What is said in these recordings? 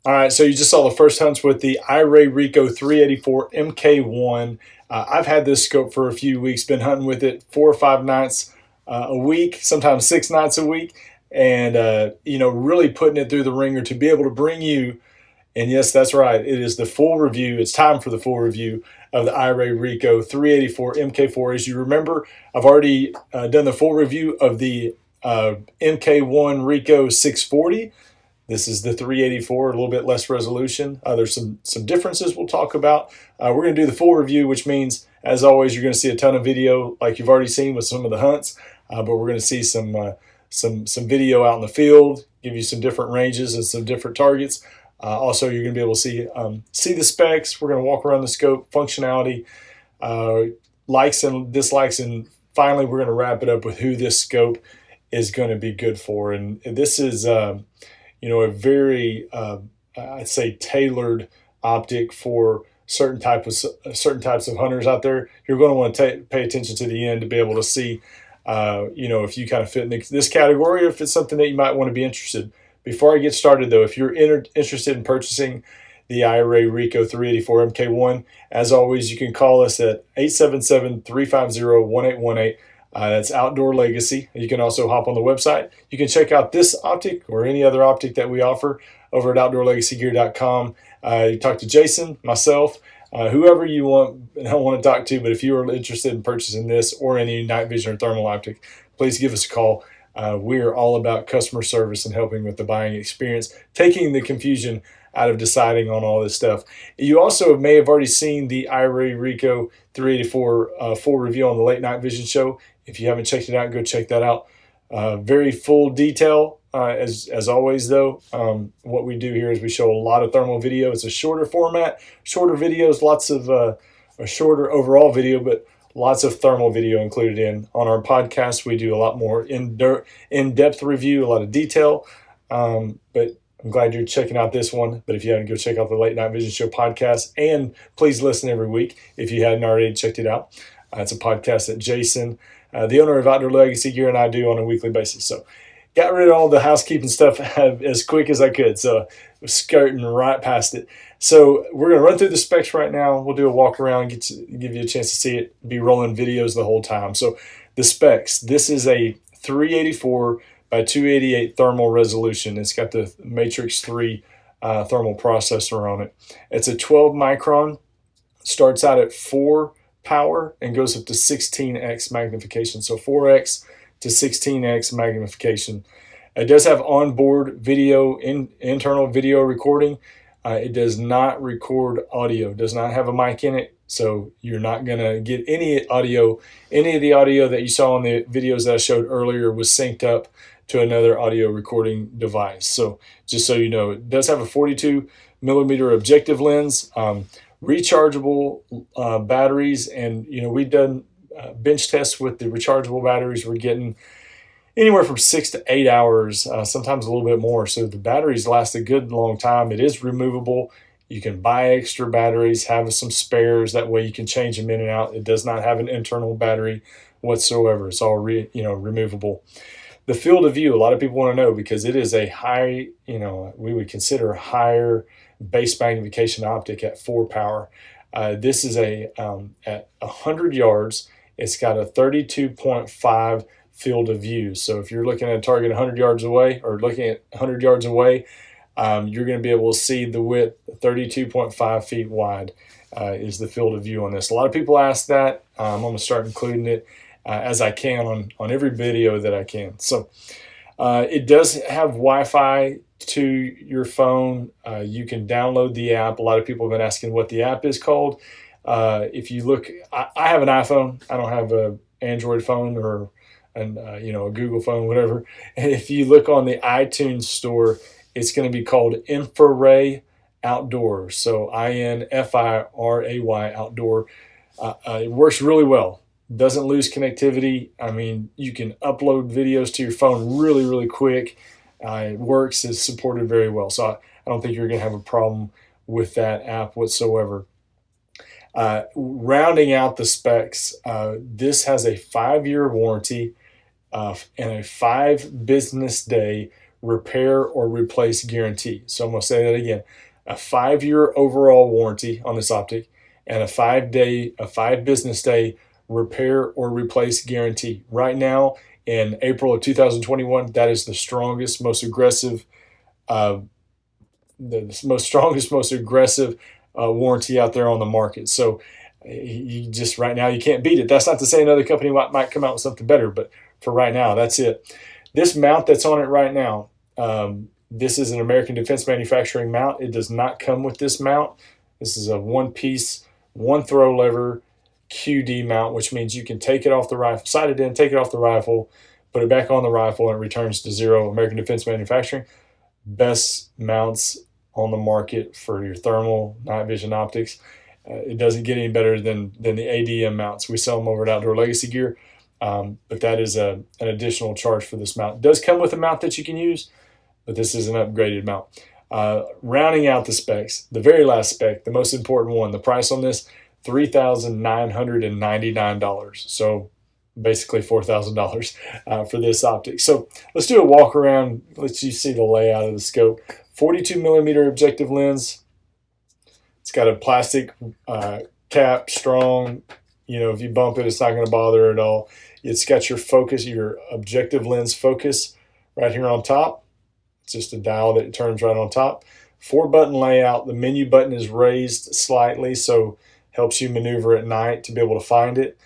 All right, so you just saw the first hunts with the iRay Rico 384 MK1. I've had this scope for a few weeks, been hunting with it 4 or 5 nights a week, sometimes 6 nights a week, and really putting it through the ringer to be able to bring you. And yes, that's right. It is the full review. It's time for the full review of the iRay Rico 384 MK4. As you remember, I've already done the full review of the MK1 Rico 640. This is the 384, a little bit less resolution. There's some differences we'll talk about. We're going to do the full review, which means, as always, you're going to see a ton of video like you've already seen with some of the hunts, but we're going to see some video out in the field, give you some different ranges and some different targets. Also, you're going to be able to see the specs. We're going to walk around the scope, functionality, likes and dislikes, and finally, we're going to wrap it up with who this scope is going to be good for. And this is a very, I'd say, tailored optic for certain types of hunters out there. You're going to want to pay attention to the end to be able to see, if you kind of fit in this category, or if it's something that you might want to be interested. Before I get started, though, if you're interested in purchasing the iRay Rico 384 MK1, as always, you can call us at 877-350-1818. That's Outdoor Legacy. You can also hop on the website. You can check out this optic or any other optic that we offer over at outdoorlegacygear.com. You talk to Jason, myself, whoever you want to talk to. But if you are interested in purchasing this or any night vision or thermal optic, please give us a call. We are all about customer service and helping with the buying experience, taking the confusion out of deciding on all this stuff. You also may have already seen the iRay Rico 384 full review on the Late Night Vision Show. If you haven't checked it out, go check that out. Very full detail, as always, though. What we do here is we show a lot of thermal video. It's a shorter format, shorter videos, lots of a shorter overall video, but lots of thermal video included in. On our podcast, we do a lot more in-depth review, a lot of detail. But I'm glad you're checking out this one. But if you haven't, go check out the Late Night Vision Show podcast. And please listen every week if you hadn't already checked it out. It's a podcast that Jason, the owner of Outdoor Legacy Gear, and I do on a weekly basis. So got rid of all the housekeeping stuff as quick as I could. So skirting right past it. So we're going to run through the specs right now. We'll do a walk around, give you a chance to see it, be rolling videos the whole time. So the specs, this is a 384 by 288 thermal resolution. It's got the Matrix 3 thermal processor on it. It's a 12 micron, starts out at 4 power and goes up to 16x magnification. So 4x to 16x magnification. It does have onboard video, internal video recording. It does not record audio, does not have a mic in it. So you're not going to get any audio. Any of the audio that you saw in the videos that I showed earlier was synced up to another audio recording device. So just so you know, it does have a 42 millimeter objective lens, rechargeable batteries. And, we've done bench tests with the rechargeable batteries. We're getting anywhere from 6 to 8 hours, sometimes a little bit more. So the batteries last a good long time. It is removable. You can buy extra batteries, have some spares. That way you can change them in and out. It does not have an internal battery whatsoever. It's all removable. The field of view, a lot of people want to know, because it is a high, we would consider higher base magnification optic at 4 power. This is at 100 yards. It's got a 32.5 field of view. So if you're looking at a target 100 yards away, or looking at 100 yards away, you're going to be able to see the width. 32.5 feet wide is the field of view on this. A lot of people ask that. I'm going to start including it as I can on every video that I can. So it does have Wi-Fi to your phone. You can download the app. A lot of people have been asking what the app is called. If you look, I have an iPhone. I don't have an Android phone or a Google phone, whatever. And if you look on the iTunes store, it's going to be called iRay Outdoor. So INFIRAY Outdoor. It works really well. Doesn't lose connectivity. I mean, you can upload videos to your phone really, really quick. It works, is supported very well. So I don't think you're going to have a problem with that app whatsoever. Rounding out the specs, this has a 5-year warranty and a 5 business day repair or replace guarantee. So I'm going to say that again. A 5-year overall warranty on this optic and a 5 business day repair or replace guarantee. Right now in April of 2021, that is the strongest, most aggressive warranty out there on the market. So you just right now you can't beat it. That's not to say another company might come out with something better, but for right now, that's it. This mount that's on it right now, this is an American Defense Manufacturing mount. It does not come with this mount. This is a one-piece, one-throw lever QD mount, which means you can take it off the rifle, sight it in, take it off the rifle, put it back on the rifle, and it returns to zero. American Defense Manufacturing. Best mounts on the market for your thermal night vision optics. It doesn't get any better than the ADM mounts. We sell them over at Outdoor Legacy Gear, but that is an additional charge for this mount. It does come with a mount that you can use, but this is an upgraded mount. Rounding out the specs, the very last spec, the most important one, the price on this, $3,999. So basically $4,000 for this optic. So let's do a walk around. Let's you see the layout of the scope. 42 millimeter objective lens. It's got a plastic cap, strong. You know, if you bump it, it's not going to bother at all. It's got your focus, your objective lens focus right here on top. It's just a dial that turns right on top. 4-button layout. The menu button is raised slightly, so helps you maneuver at night to be able to find it.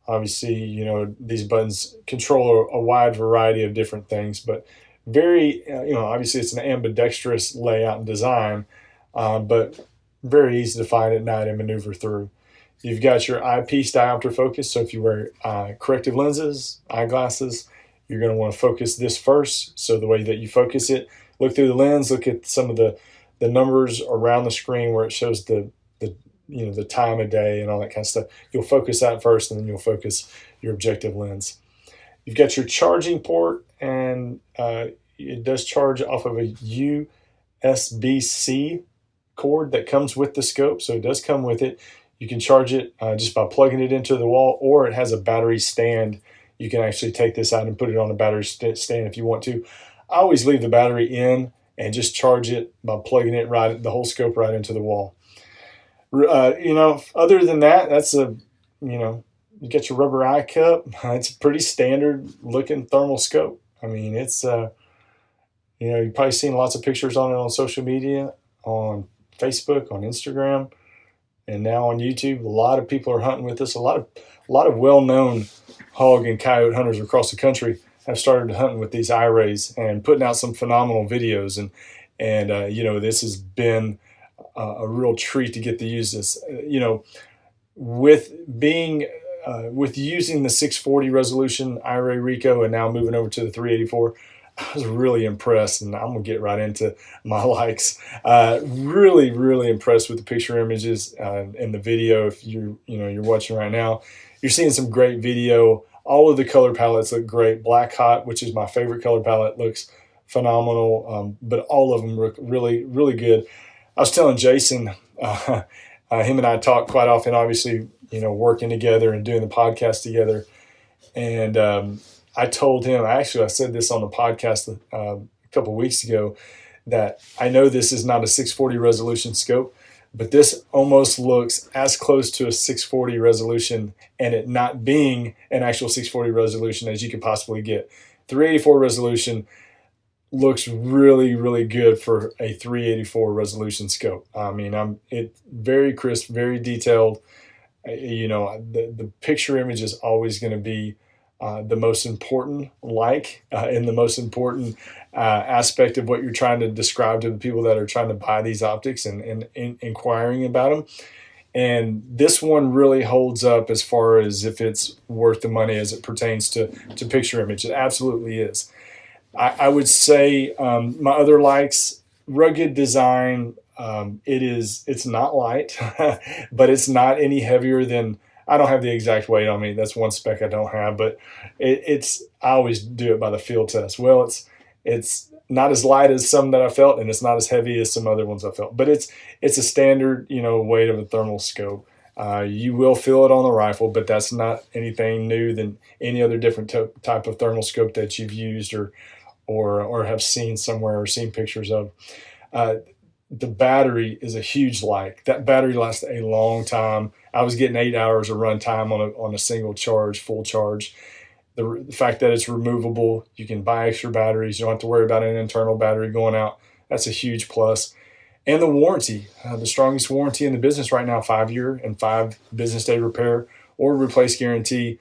Obviously, you know, these buttons control a wide variety of different things, but very, you know, obviously it's an ambidextrous layout and design, but very easy to find at night and maneuver through. You've got your eyepiece diopter focus, so if you wear corrective lenses, eyeglasses, you're going to want to focus this first. So the way that you focus it, look through the lens, look at some of the numbers around the screen where it shows the time of day and all that kind of stuff. You'll focus that first, and then you'll focus your objective lens. You've got your charging port, and it does charge off of a USB-C cord that comes with the scope, so it does come with it. You can charge it just by plugging it into the wall, or it has a battery stand. You can actually take this out and put it on a battery stand if you want to. I always leave the battery in and just charge it by plugging it the whole scope right into the wall. You know, other than that, that's you get your rubber eye cup. It's a pretty standard looking thermal scope. I mean, it's, you've probably seen lots of pictures on it on social media, on Facebook, on Instagram, and now on YouTube. A lot of people are hunting with this. A lot of well-known hog and coyote hunters across the country have started hunting with these iRays and putting out some phenomenal videos. And this has been a real treat to get to use this. With using the 640 resolution iRay Rico and now moving over to the 384, I was really impressed, and I'm gonna get right into my likes. Really, really impressed with the picture images and the video. If you're watching right now, you're seeing some great video. All of the color palettes look great. Black Hot, which is my favorite color palette, looks phenomenal. But all of them look really, really good. I was telling Jason, him and I talk quite often, obviously, working together and doing the podcast together. And I told him, I said this on the podcast a couple weeks ago, that I know this is not a 640 resolution scope, but this almost looks as close to a 640 resolution and it not being an actual 640 resolution as you could possibly get. 384 resolution looks really, really good for a 384 resolution scope. I mean, it very crisp, very detailed. The picture image is always going to be the most important, and the most important aspect of what you're trying to describe to the people that are trying to buy these optics and inquiring about them. And this one really holds up as far as if it's worth the money as it pertains to picture image. It absolutely is. I would say my other likes, rugged design. It's not light, but it's not any heavier than, I don't have the exact weight on me. That's one spec I don't have, but I always do it by the field test. Well, it's not as light as some that I felt, and it's not as heavy as some other ones I felt, but it's a standard, weight of a thermal scope. You will feel it on the rifle, but that's not anything new than any other different type of thermal scope that you've used or or have seen somewhere or seen pictures of. The battery is a huge like. That battery lasts a long time. I was getting 8 hours of run time on a single charge, full charge. The fact that it's removable, you can buy extra batteries. You don't have to worry about an internal battery going out. That's a huge plus. And the warranty, the strongest warranty in the business right now, 5-year and 5 business day repair or replace guarantee.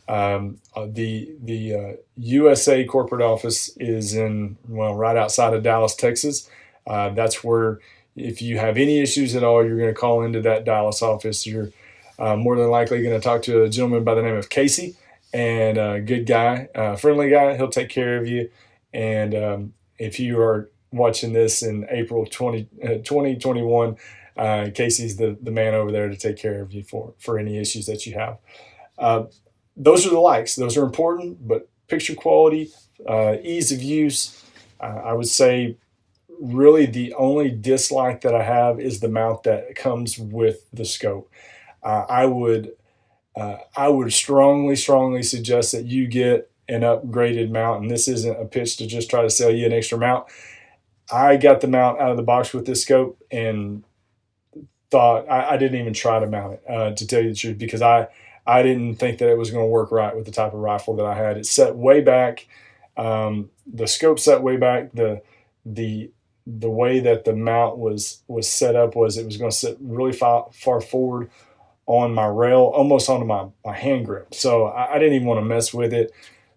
The USA corporate office is right outside of Dallas, Texas. That's where, if you have any issues at all, you're going to call into that Dallas office. You're more than likely going to talk to a gentleman by the name of Casey, and a good guy, friendly guy. He'll take care of you. And if you are watching this in April 2021, Casey's the man over there to take care of you for any issues that you have. Those are the likes. Those are important, but picture quality, ease of use, I would say really the only dislike that I have is the mount that comes with the scope. I would strongly suggest that you get an upgraded mount, and this isn't a pitch to just try to sell you an extra mount. I got the mount out of the box with this scope and thought I didn't even try to mount it, to tell you the truth, because I didn't think that it was going to work right with the type of rifle that I had. It set way back. The scope set way back. The way that the mount was set up was it was going to sit really far forward on my rail, almost onto my hand grip. So I didn't even want to mess with it.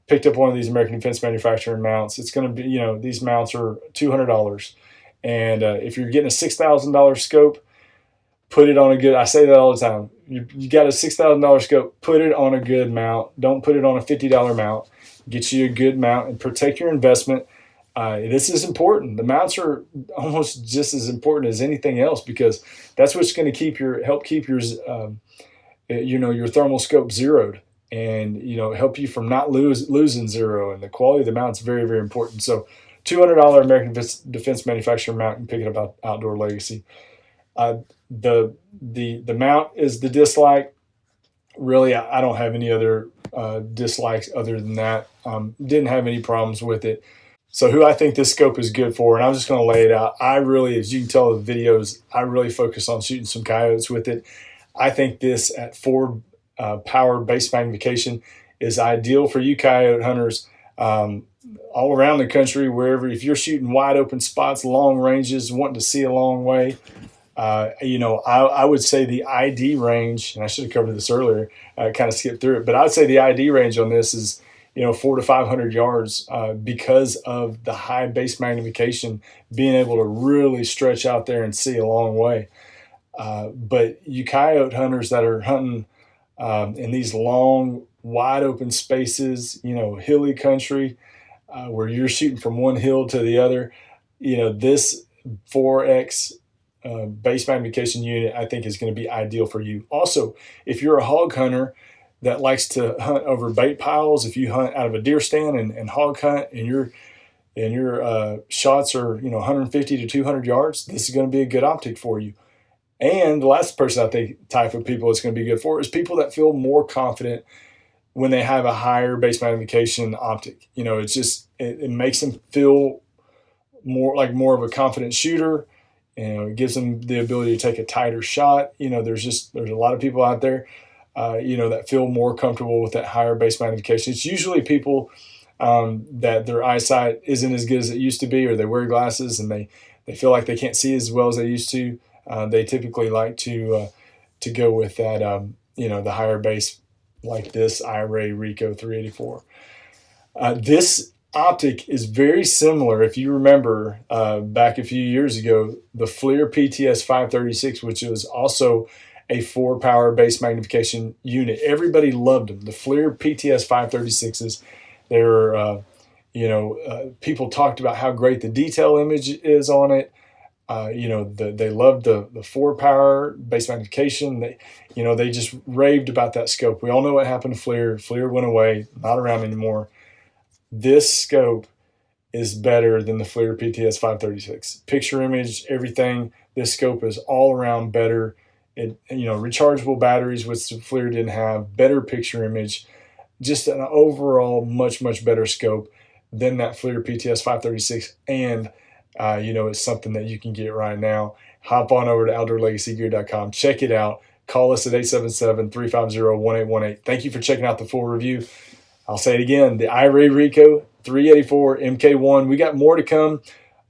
Picked up one of these American Defense Manufacturing mounts. It's going to be, these mounts are $200. And if you're getting a $6,000 scope, put it on a good, I say that all the time. You got a $6,000 scope, put it on a good mount. Don't put it on a $50 mount. Get you a good mount and protect your investment. This is important. The mounts are almost just as important as anything else, because that's what's going to help keep your thermal scope zeroed, and help you from not losing zero. And the quality of the mount is very, very important. So $200 American Defense Manufacturer mount, and pick it up Outdoor Legacy. The mount is the dislike. Really, I don't have any other dislikes other than that. Didn't have any problems with it. So who I think this scope is good for, and I'm just going to lay it out. I really, as you can tell in the videos, I really focus on shooting some coyotes with it. I think this at 4 power base magnification is ideal for you coyote hunters all around the country, wherever. If you're shooting wide open spots, long ranges, wanting to see a long way, I would say the ID range, and I should have covered this earlier, kind of skipped through it, but I would say the ID range on this is 400 to 500 yards, because of the high base magnification, being able to really stretch out there and see a long way. But you coyote hunters that are hunting in these long, wide open spaces, hilly country, where you're shooting from one hill to the other, this 4X base magnification unit, I think, is going to be ideal for you. Also, if you're a hog hunter that likes to hunt over bait piles, if you hunt out of a deer stand and hog hunt, and your shots are 150 to 200 yards, this is going to be a good optic for you. And the last person I think type of people it's going to be good for is people that feel more confident when they have a higher base magnification optic. It makes them feel more of a confident shooter. It gives them the ability to take a tighter shot. There's a lot of people out there that feel more comfortable with that higher base magnification. It's usually people that their eyesight isn't as good as it used to be, or they wear glasses and they feel like they can't see as well as they used to. They typically like to go with that, the higher base, like this iRay Rico 384. This optic is very similar, if you remember, back a few years ago, the FLIR PTS 536, which was also a 4 power base magnification unit. Everybody loved them. The FLIR PTS 536s. They were, people talked about how great the detail image is on it. They loved the 4 power base magnification. They just raved about that scope. We all know what happened to FLIR. FLIR went away, not around anymore. This scope is better than the FLIR PTS 536. Picture, image, everything. This scope is all around better. Rechargeable batteries, which the FLIR didn't have, better picture image, just an overall much, much better scope. than that FLIR PTS 536, and it's something that you can get right now. Hop on over to OutdoorLegacyGear.com. Check it out. Call us at 877-350-1818. Thank you for checking out the full review. I'll say it again, the iRay Rico 384 MK1. We got more to come.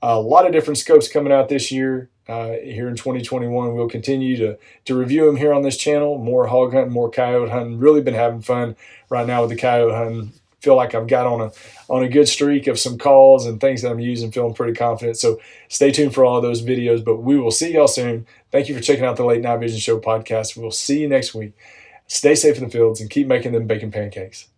A lot of different scopes coming out this year. Here in 2021, we'll continue to review them here on this channel. More hog hunting, more coyote hunting. Really been having fun right now with the coyote hunting. Feel like I've got on a good streak of some calls and things that I'm using, feeling pretty confident. So stay tuned for all of those videos, but we will see y'all soon. Thank you for checking out the Late Night Vision Show podcast. We'll see you next week. Stay safe in the fields and keep making them bacon pancakes.